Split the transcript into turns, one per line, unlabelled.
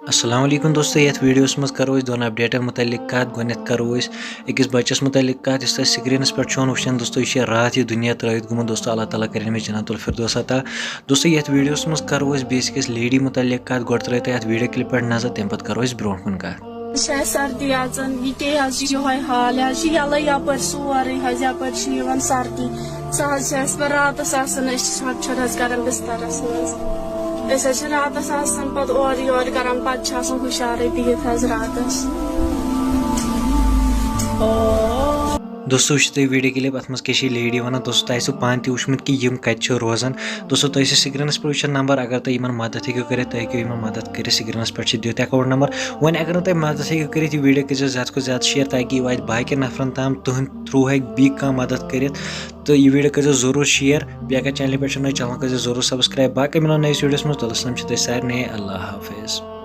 अस्सलाम वालेकुम दोस्तों, ये वीडियोस मज करो दोन अपडेटन मुतल्लिक कत गोनेथ करो अकिस बच्चस मुतल्लिक कत इस स्क्रीनस पे वुचान दोस्तों यह रात यह दुनिया त्रवित गुमुत दोस्तों अल्लाह ताला कर जन्नतुल फिरदौस अता। दोस्तों ये वीडियोस मज करो बेसिक लेडी मुतल्लिक कत गो त्रो ये वीडियो क्लिप पे नजर तम पे करो ब्रोह कुन कत
सर्दी ये हाल यल यप सोरे यप सर्दी सह रात कर बिस्तरस मज रात पे और योर कर हुशार बिहित रात।
दोस्तों वो वीडियो क्लिप अत मज लेडी वन दोस्तों तुम पान तुमुत कि कत रोजान। दोस्तों तुम स्क्रीनस पे वो नंबर अगर तुम इन मदद हेको कर तुम हेको मदद कर स्क्रीनस पे दित अकाउंट नंबर वन अगर तुम मदद हेको कर वीडियो कर ज्यादा को ज्यादा शेयर ताकि वह बाकी नफरन तम तुहद थ्रू हे बी मदद कर। तो यह वीडियो कर जरूर शेयर अगर चैनल पे चैनल कर जरूर सब्सक्राइब बाकी मिलो नई वीडियोस में तो सारे अल्लाह हाफिज़।